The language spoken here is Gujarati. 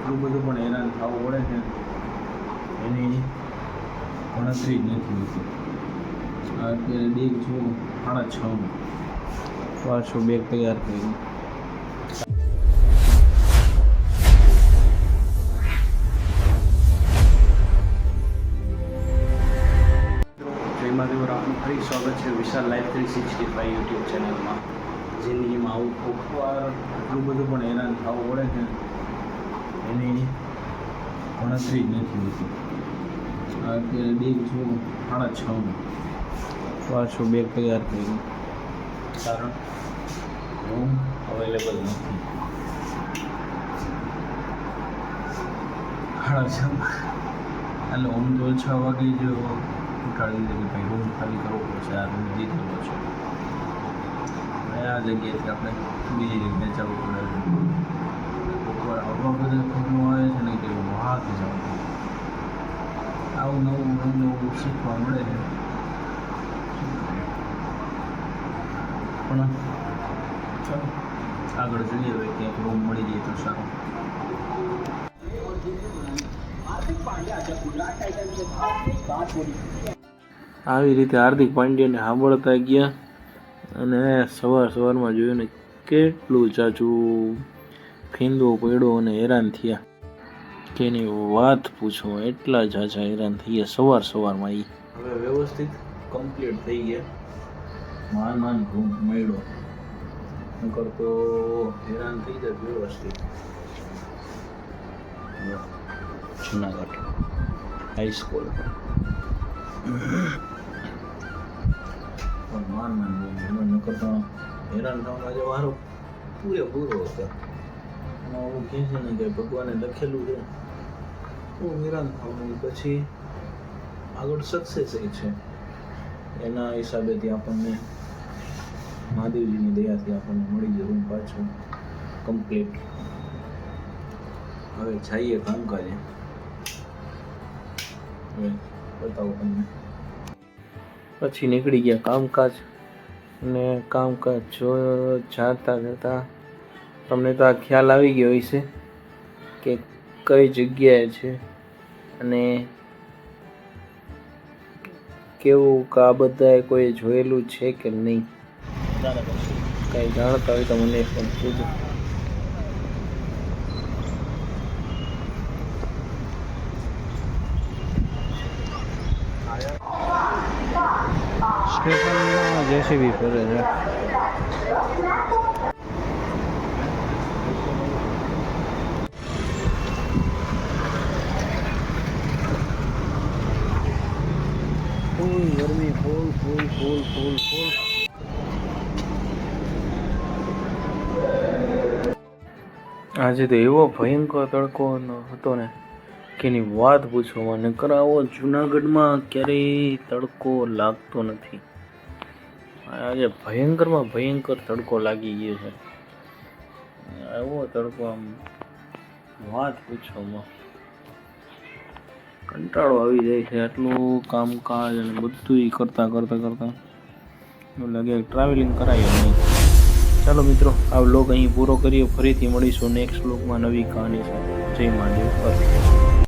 એટલું બધું પણ હેરાન થવું પડે છે એની ગણતરી જ નથી હોતી. અત્યારે બેગ જો 6:30 પાછું બેગ તૈયાર કર્યું. જય મહાદેવ, આપનું ફરી સ્વાગત છે વિશાલ લાઈફ 365 યુટ્યુબ ચેનલમાં. જિંદગીમાં આવું કોકવાર એટલું બધું પણ હેરાન થવું પડે છે એની ગણતરી જ નથી હોતી. અત્યારે બેગ જો 6:30 પાછું બેગ તૈયાર કર્યું. કારણ રૂમ અવેલેબલ નથી. 6:30 એટલે હું તો 6 વાગે જ ઉઠાડી દીધું કે ભાઈ રૂમ ખાલી કરવો પડશે. આ રૂમ દીધેલો છે, આ જગ્યાએથી આપણે બીજી જગ્યાએ જવું પડે છે. કોઈકવાર આવા બધા ફોટો આવે છે ને કે વાત જવું, આવું નવું શીખવા મળે છે. પણ ચાલો આગળ જોઈએ, હવે ક્યાંક રૂમ મળી જાય તો સારું. આવી રીતે હાર્દિક પાંડ્યાને સાંભળતા ગયા અને સવારમાં જોયું ને કેટલું ચાચું ફીંદો પડ્યો અને હેરાન થયા કે એની વાત પૂછો. એટલા ઝાઝા હેરાન થઈ ગયા સવારમાં. એ હવે વ્યવસ્થિત કમ્પ્લીટ થઈ ગયા. માન રૂમ મળ્યો, નકર તો હેરાન થઈ જાય વ્યવસ્થિત. જુનાગઢ હાઈસ્કૂલ માન રૂમ, નકર તો હેરાન થવામાં જે વારો પૂરેપૂરો હતો. એવું કહે છે ને કે ભગવાને લખેલું છે હું હેરાન થવાનું, પછી આગળ સક્સેસ છે. એના હિસાબેથી આપણને મહાદેવજીની દયાથી આપણને મળી જાય રૂમ પાછું કમ્પ્લીટ. હવે જઈએ કામકાજે. હવે બતાવો તમને. પછી નીકળી ગયા કામકાજ, અને કામકાજ જતા તમને તો આ ખ્યાલ આવી ગયો હશે કે કઈ જગ્યાએ છે અને કેવું આ બધાએ કોઈ જોયેલું છે કે નહીં. કંઈ જાણતા હોય તો મને પણ પૂછો. સ્ટેશનમાં જેસીબી ફરે છે. ફૂલ ગરમી, ફૂલ. આજે તો એવો ભયંકર તડકો હતો ને કે એની વાત પૂછવામાં. નકર આવો જુનાગઢમાં ક્યારેય તડકો લાગતો નથી. આજે ભયંકર તડકો લાગી ગયો છે. એવો તડકો, આમ વાત પૂછવામાં કંટાળો આવી જાય છે. આટલું કામકાજ અને બધું કરતા એવું લાગે ટ્રાવેલિંગ કરાય નહીં. ચાલો મિત્રો, આ વ્લોગ અહીં પૂરો કરીએ. ફરીથી મળીશું નેક્સ્ટ વ્લોગમાં નવી કહાની સાથે. જય મહાદેવ.